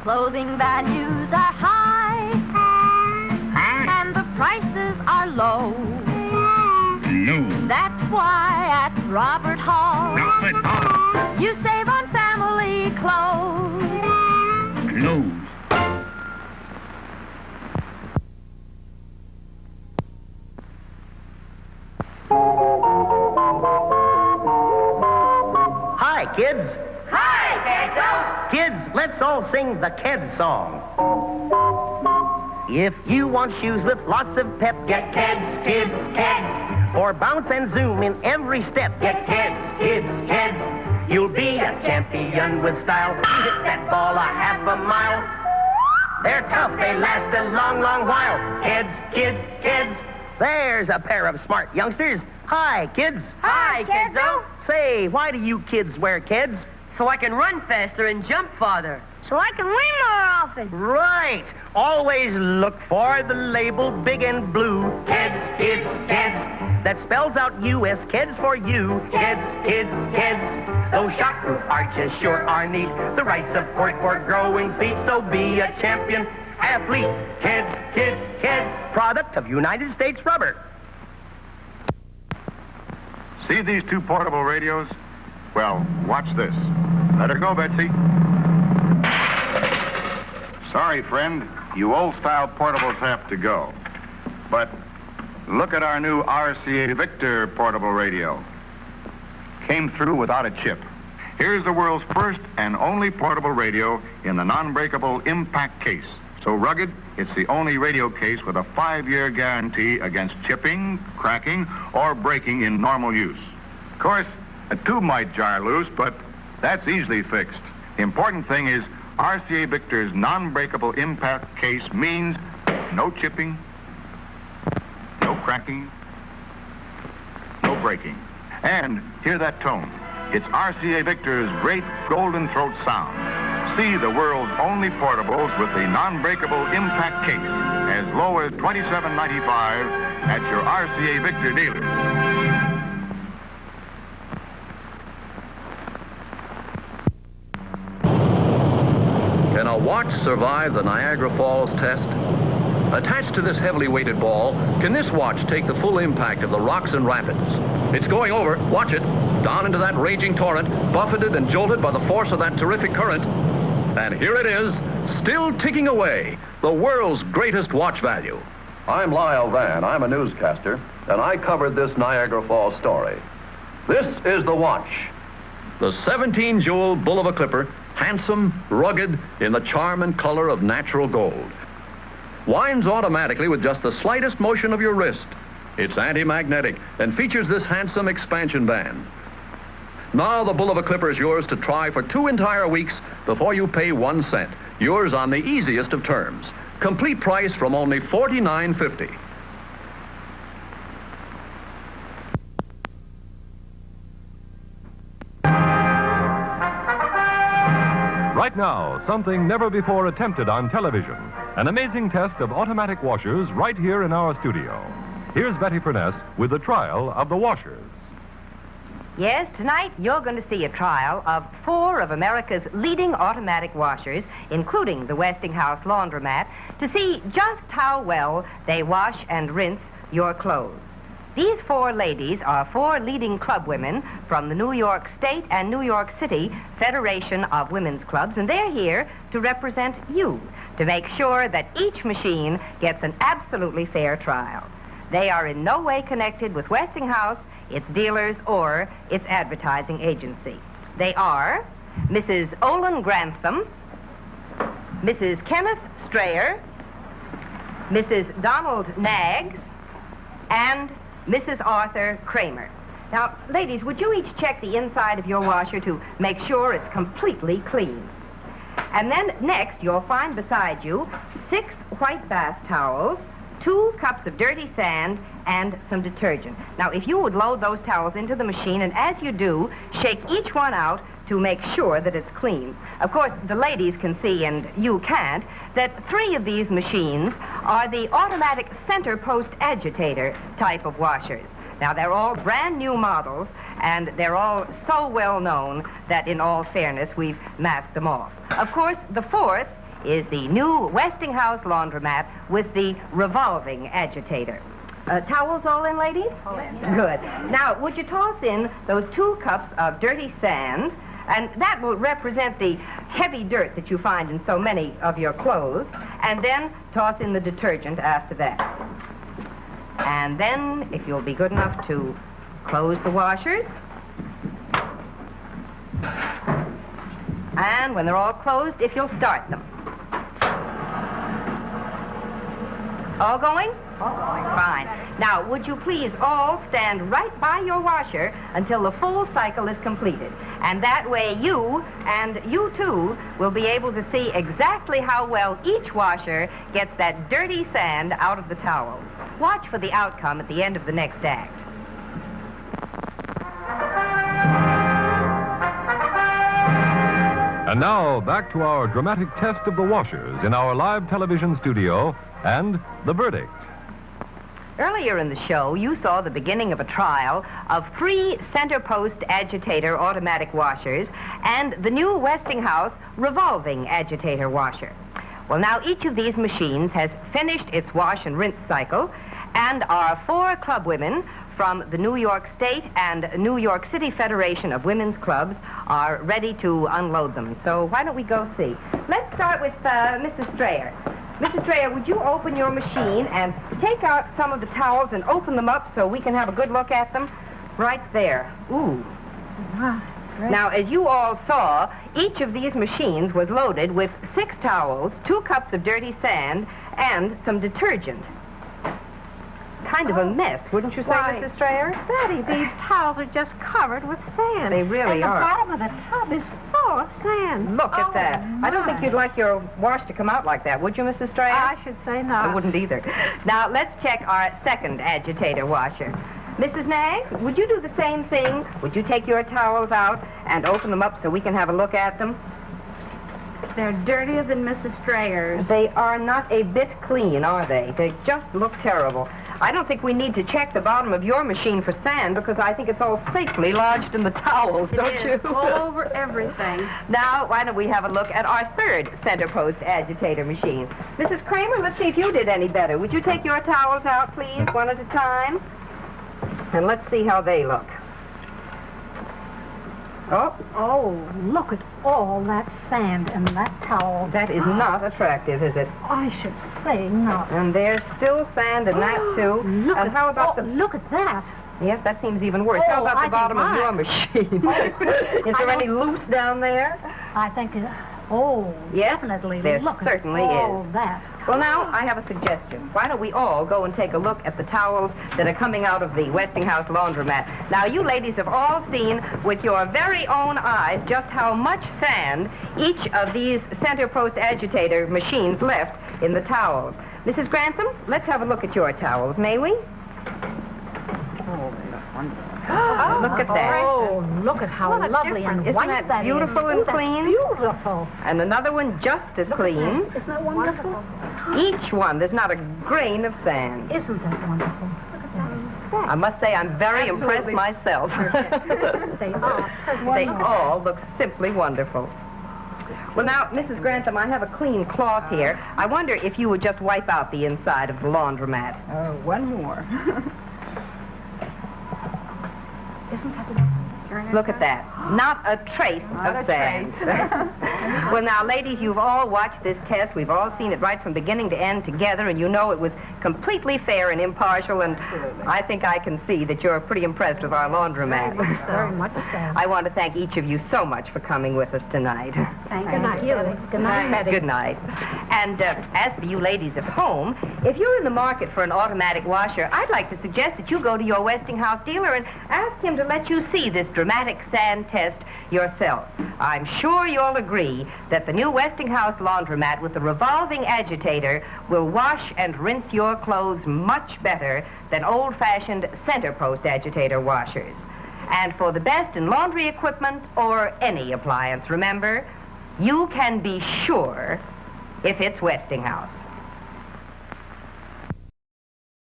Clothing values are high, and the prices are low. No. That's why at Robert Hall, you save on family clothes. Clothes. Hi, kids. Hi, Pedro. Kids, let's all sing the Keds song. If you want shoes with lots of pep, get Keds, kids, Keds. Or bounce and zoom in every step, get Keds, kids, Keds. You'll be a champion with style. Hit that ball a half a mile. They're tough, they last a long, long while. Keds, kids, Keds. There's a pair of smart youngsters. Hi, kids. Hi, Kiddo. Say, why do you kids wear Keds? So I can run faster and jump farther. So I can win more often. Right. Always look for the label big and blue. Keds, kids, Keds. That spells out U.S. Keds for you. Keds, kids, Keds. Those shockproof arches sure are neat. The right support for growing feet. So be a champion athlete. Keds, kids, Keds. Product of United States Rubber. See these two portable radios? Well, watch this. Let her go, Betsy. Sorry, friend. You old-style portables have to go. But look at our new RCA Victor portable radio. Came through without a chip. Here's the world's first and only portable radio in the non-breakable impact case. So rugged, it's the only radio case with a 5-year guarantee against chipping, cracking, or breaking in normal use. Of course, a tube might jar loose, but that's easily fixed. The important thing is RCA Victor's non-breakable impact case means no chipping, no cracking, no breaking. And hear that tone. It's RCA Victor's great golden throat sound. See the world's only portables with the non-breakable impact case as low as $27.95 at your RCA Victor dealers. Can a watch survive the Niagara Falls test? Attached to this heavily weighted ball, can this watch take the full impact of the rocks and rapids? It's going over, watch it, down into that raging torrent, buffeted and jolted by the force of that terrific current. And here it is, still ticking away, the world's greatest watch value. I'm Lyle Van, I'm a newscaster, and I covered this Niagara Falls story. This is the watch. The 17-jewel bull of a clipper, handsome, rugged, in the charm and color of natural gold. Winds automatically with just the slightest motion of your wrist. It's anti-magnetic and features this handsome expansion band. Now the bull of a clipper is yours to try for 2 entire weeks before you pay 1 cent. Yours on the easiest of terms. Complete price from only $49.50. Right now, something never before attempted on television. An amazing test of automatic washers right here in our studio. Here's Betty Furness with the trial of the washers. Yes, tonight you're going to see a trial of 4 of America's leading automatic washers, including the Westinghouse laundromat, to see just how well they wash and rinse your clothes. These 4 ladies are 4 leading club women from the New York State and New York City Federation of Women's Clubs, and they're here to represent you, to make sure that each machine gets an absolutely fair trial. They are in no way connected with Westinghouse, its dealers, or its advertising agency. They are Mrs. Olin Grantham, Mrs. Kenneth Strayer, Mrs. Donald Knaggs, and Mrs. Arthur Kramer. Now, ladies, would you each check the inside of your washer to make sure it's completely clean? And then next, you'll find beside you 6 white bath towels, 2 cups of dirty sand, and some detergent. Now, if you would load those towels into the machine, and as you do, shake each one out to make sure that it's clean. Of course, the ladies can see, and you can't, that 3 of these machines are the automatic center post agitator type of washers. Now, they're all brand new models, and they're all so well known that in all fairness, we've masked them off. Of course, the 4th is the new Westinghouse laundromat with the revolving agitator. Towels all in, ladies? All in. Good. Now, would you toss in those 2 cups of dirty sand? And that will represent the heavy dirt that you find in so many of your clothes. And then toss in the detergent after that. And then, if you'll be good enough to close the washers. And when they're all closed, if you'll start them. All going? All going. Fine. Now, would you please all stand right by your washer until the full cycle is completed? And that way you, and you too, will be able to see exactly how well each washer gets that dirty sand out of the towels. Watch for the outcome at the end of the next act. And now, back to our dramatic test of the washers in our live television studio and the verdict. Earlier in the show, you saw the beginning of a trial of 3 center post agitator automatic washers and the new Westinghouse revolving agitator washer. Well, now each of these machines has finished its wash and rinse cycle, and our 4 club women from the New York State and New York City Federation of Women's Clubs are ready to unload them. So why don't we go see? Let's start with Mrs. Strayer. Mrs. Strayer, would you open your machine and take out some of the towels and open them up so we can have a good look at them? Right there. Ooh. Wow, great. Now, as you all saw, each of these machines was loaded with 6 towels, 2 cups of dirty sand, and some detergent. Kind of a mess, wouldn't you say, Mrs. Strayer? Betty, these towels are just covered with sand. They really are. And the bottom of the tub is full of sand. Look at that. I don't think you'd like your wash to come out like that, would you, Mrs. Strayer? I should say not. I wouldn't either. Now, let's check our second agitator washer. Mrs. Knaggs, would you do the same thing? Would you take your towels out and open them up so we can have a look at them? They're dirtier than Mrs. Strayer's. They are not a bit clean, are they? They just look terrible. I don't think we need to check the bottom of your machine for sand because I think it's all safely lodged in the towels, don't you? All over everything. Now, why don't we have a look at our third center post agitator machine? Mrs. Kramer, let's see if you did any better. Would you take your towels out, please, one at a time? And let's see how they look. Oh, look at all that sand in that towel. That is not attractive, is it? I should say not. And there's still sand in that, too. Look and how about look at that. Yes, that seems even worse. How about the bottom of your machine? Is there any loose down there? I think yes, definitely. There look certainly at all is. That. Well, now, I have a suggestion. Why don't we all go and take a look at the towels that are coming out of the Westinghouse laundromat? Now, you ladies have all seen with your very own eyes just how much sand each of these center post agitator machines left in the towels. Mrs. Grantham, let's have a look at your towels, may we? Look at that. Oh, look at how lovely and Isn't white that beautiful and clean? Beautiful. And another one just as clean. Isn't that wonderful? Each one, there's not a grain of sand. Isn't that wonderful? Look at that. I must say I'm very impressed myself. They are. They all look simply wonderful. Well, now, Mrs. Grantham, I have a clean cloth here. I wonder if you would just wipe out the inside of the laundromat. One more. Isn't that Look at that. Not a trace of sand. Well, now, ladies, you've all watched this test. We've all seen it right from beginning to end together, and you know it was completely fair and impartial, and I think I can see that you're pretty impressed with our laundromat. Very much so. I want to thank each of you so much for coming with us tonight. Thank you. Good night, Betty. Good night. And as for you ladies at home, if you're in the market for an automatic washer, I'd like to suggest that you go to your Westinghouse dealer and ask him to let you see this dramatic sand test yourself. I'm sure you'll agree that the new Westinghouse laundromat with the revolving agitator will wash and rinse your clothes much better than old-fashioned center post agitator washers. And for the best in laundry equipment or any appliance, remember, you can be sure if it's Westinghouse.